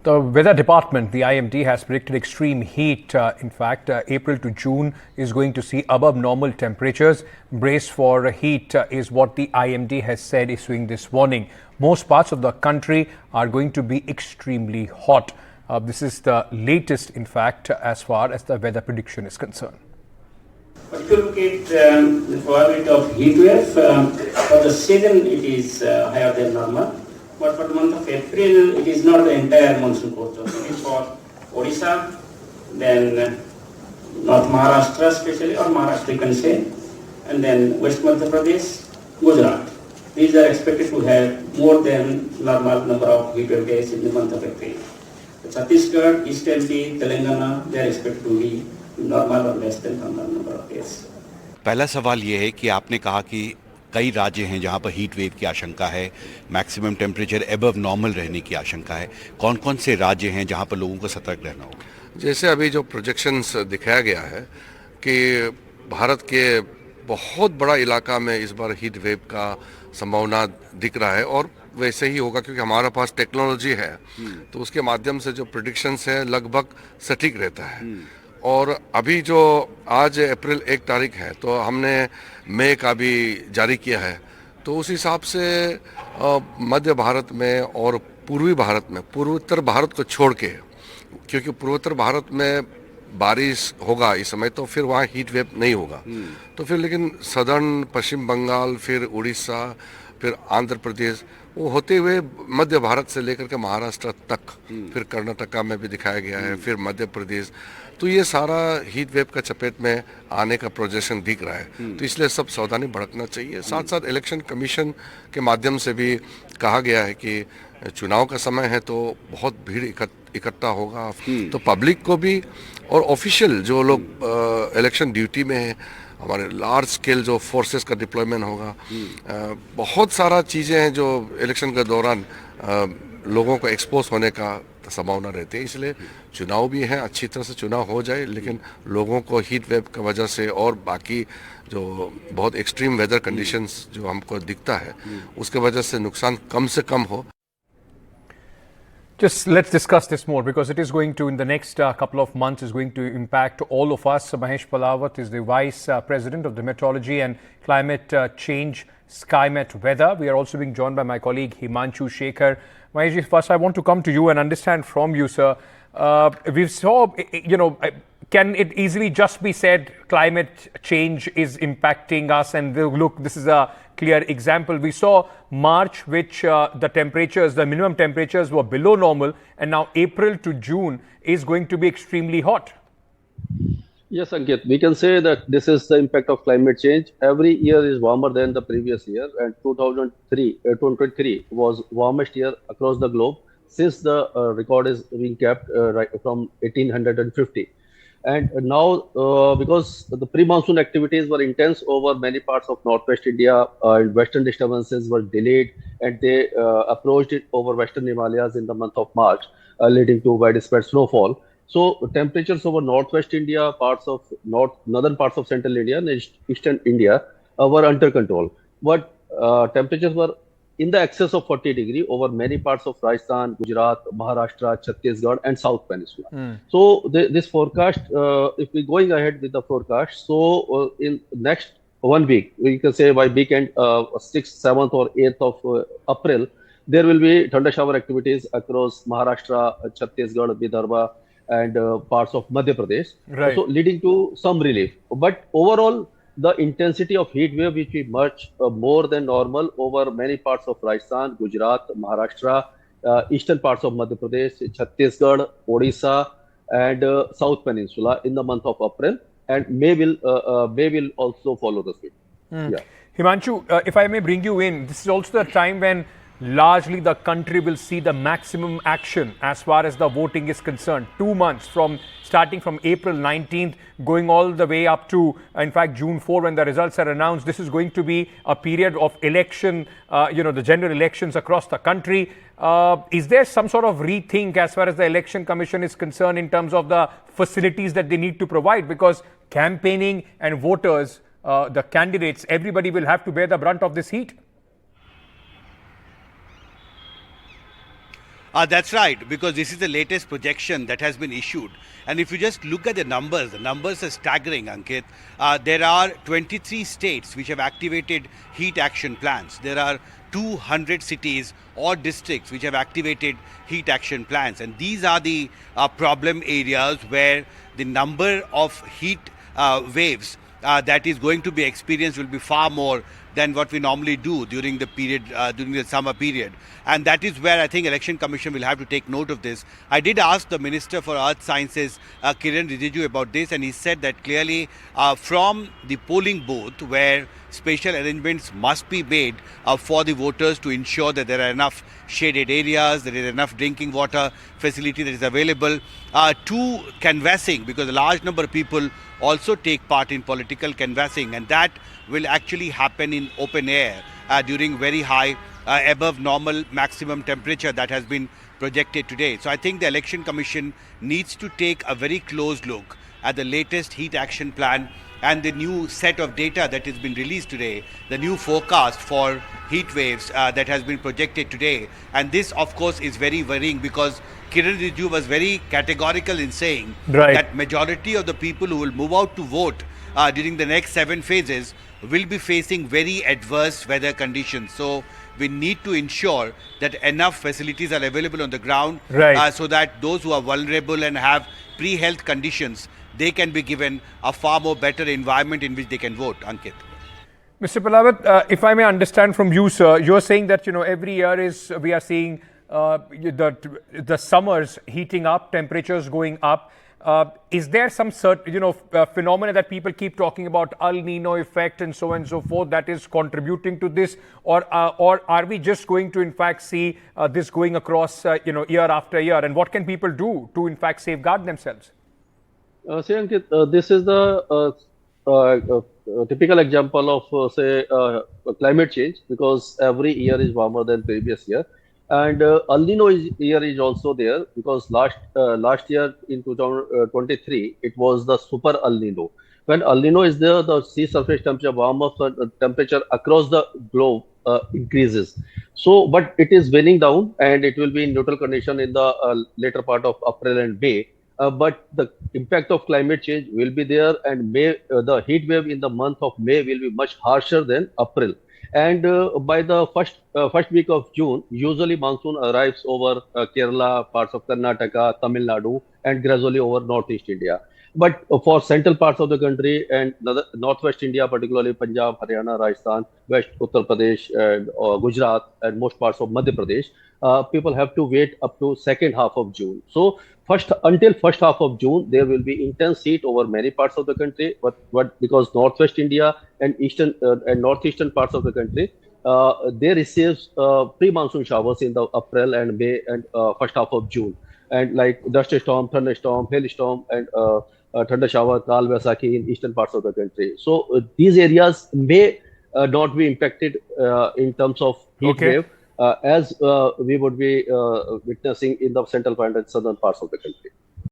The Weather Department, the IMD, has predicted extreme heat. In fact, April to June is going to see above normal temperatures. Brace for heat is what the IMD has said, issuing this warning. Most parts of the country are going to be extremely hot. This is the latest, in fact, as far as the weather prediction is concerned. But if you look at the probability of heat wave, for the season it is higher than normal. But for the month of April, it is not the entire monsoon course. It is for Odisha, then North Maharashtra especially, or Maharashtra you can say, and then West Madhya Pradesh, Gujarat. These are expected to have more than normal number of heat wave days in the month of April. Chhattisgarh, East MP, Telangana, they are expected to be normal or less than normal number of days. पहला सवाल ये है कि आपने कहा कि कई राज्य हैं जहां पर हीट वेव की आशंका है, मैक्सिमम टेम्परेचर एबव नॉर्मल रहने की आशंका है. कौन कौन से राज्य हैं जहां पर लोगों को सतर्क रहना होगा? जैसे अभी जो प्रोजेक्शंस दिखाया गया है कि भारत के बहुत बड़ा इलाका में इस बार हीट वेव का संभावना दिख रहा है, और वैसे ही होगा क्योंकि हमारे पास टेक्नोलॉजी है, तो उसके माध्यम से जो प्रेडिक्शंस है लगभग सटीक रहता है. और अभी जो आज अप्रैल 1 तारीख है, तो हमने मई का भी जारी किया है, तो उस हिसाब से मध्य भारत में और पूर्वी भारत में, पूर्वोत्तर भारत को छोड़ के, क्योंकि पूर्वोत्तर भारत में बारिश होगा इस समय, तो फिर वहाँ हीट वेव नहीं होगा. तो फिर लेकिन सदर्न पश्चिम बंगाल, फिर उड़ीसा, फिर आंध्र प्रदेश, वो होते हुए मध्य भारत से लेकर के महाराष्ट्र तक, फिर कर्नाटका में भी दिखाया गया है, फिर मध्य प्रदेश, तो ये सारा हीट वेव का चपेट में आने का प्रोजेक्शन दिख रहा है. तो इसलिए सब सावधानी बरतना चाहिए. साथ साथ इलेक्शन कमीशन के माध्यम से भी कहा गया है कि चुनाव का समय है, तो बहुत भीड़ इकट्ठा होगा, तो पब्लिक को भी और ऑफिशियल जो लोग इलेक्शन ड्यूटी में है, हमारे लार्ज स्केल जो फोर्सेस का डिप्लॉयमेंट होगा, बहुत सारा चीज़ें हैं जो इलेक्शन के दौरान लोगों को एक्सपोज होने का संभावना रहती है. इसलिए चुनाव भी है, अच्छी तरह से चुनाव हो जाए, लेकिन लोगों को हीट वेव की वजह से और बाकी जो बहुत एक्सट्रीम वेदर कंडीशंस जो हमको दिखता है, उसके वजह से नुकसान कम से कम हो. Just let's discuss this more, because it is going to, in the next couple of months, is going to impact all of us. Mahesh Palawat is the Vice President of the Meteorology and Climate Change SkyMet Weather. We are also being joined by my colleague Himanshu Shekhar. Mahesh, first I want to come to you and understand from you, sir. We saw, can it easily just be said climate change is impacting us? And look, this is a clear example. We saw March, which the minimum temperatures were below normal, and now April to June is going to be extremely hot. Yes, Ankit, we can say that this is the impact of climate change. Every year is warmer than the previous year, and 2023 was warmest year across the globe since the record is being kept right from 1850. And now, because the pre-monsoon activities were intense over many parts of northwest India, and western disturbances were delayed, and they approached it over western Himalayas in the month of March, leading to widespread snowfall. So temperatures over northwest India, northern parts of central India and eastern India were under control. But temperatures were in the excess of 40 degrees over many parts of Rajasthan, Gujarat, Maharashtra, Chhattisgarh and South Peninsula. So this forecast, if we're going ahead with the forecast, so in next 1 week, we can say by weekend 6th, 7th or 8th of April, there will be thunder shower activities across Maharashtra, Chhattisgarh, Vidarbha and parts of Madhya Pradesh, right. So leading to some relief. But overall, the intensity of heat wave which we much more than normal over many parts of Rajasthan, Gujarat, Maharashtra, eastern parts of Madhya Pradesh, Chhattisgarh, Odisha, and South Peninsula in the month of April, and May will also follow the suit. Yeah. Himanshu, if I may bring you in, this is also the time when largely the country will see the maximum action as far as the voting is concerned. 2 months starting from April 19th, going all the way up to, in fact, June 4 when the results are announced. This is going to be a period of election, the general elections across the country. Is there some sort of rethink as far as the Election Commission is concerned in terms of the facilities that they need to provide? Because campaigning and voters, the candidates, everybody will have to bear the brunt of this heat. That's right, because this is the latest projection that has been issued. And if you just look at the numbers are staggering, Ankit. There are 23 states which have activated heat action plans. There are 200 cities or districts which have activated heat action plans. And these are the problem areas where the number of heat waves that is going to be experienced will be far more than what we normally do during the period, during the summer period. And that is where I think Election Commission will have to take note of this. I did ask the Minister for Earth Sciences, Kiran Rijiju, about this, and he said that clearly from the polling booth where special arrangements must be made for the voters to ensure that there are enough shaded areas, there is enough drinking water facility that is available, to canvassing, because a large number of people also take part in political canvassing, and that will actually happen in open air during very high above normal maximum temperature that has been projected today. So I think the Election Commission needs to take a very close look at the latest heat action plan and the new set of data that has been released today, the new forecast for heat waves that has been projected today. And this, of course, is very worrying, because Kiran Rijiju was very categorical in saying that majority of the people who will move out to vote during the next 7 phases will be facing very adverse weather conditions. So we need to ensure that enough facilities are available on the ground so that those who are vulnerable and have pre-health conditions, they can be given a far more better environment in which they can vote. Ankit. Mr. Palawat, if I may understand from you, sir, you're saying that, every year we are seeing the summers heating up, temperatures going up. Is there some certain, phenomena that people keep talking about, El Nino effect and so on and so forth, that is contributing to this? Or are we just going to, in fact, see this going across, year after year? And what can people do to, in fact, safeguard themselves? See, Ankit, this is the typical example of, climate change, because every year is warmer than previous year. And El Nino year is also there, because last year in 2023, it was the super El Nino. When El Nino is there, the sea surface temperature, warmer temperature across the globe increases. So, but it is waning down, and it will be in neutral condition in the later part of April and May. But the impact of climate change will be there, and the heat wave in the month of May will be much harsher than April. And by the first week of June, usually monsoon arrives over Kerala, parts of Karnataka, Tamil Nadu, and gradually over Northeast India. But for central parts of the country and Northwest India, particularly Punjab, Haryana, Rajasthan, West Uttar Pradesh, and Gujarat, and most parts of Madhya Pradesh, people have to wait up to second half of June. So until first half of June, there will be intense heat over many parts of the country. But because Northwest India and eastern and northeastern parts of the country, they receive pre-monsoon showers in the April and May and first half of June, and like dust storm, thunderstorm, hailstorm, and thunder shower, Kal Vaisakhi in eastern parts of the country. So these areas may not be impacted in terms of heat wave, as we would be witnessing in the central and southern parts of the country.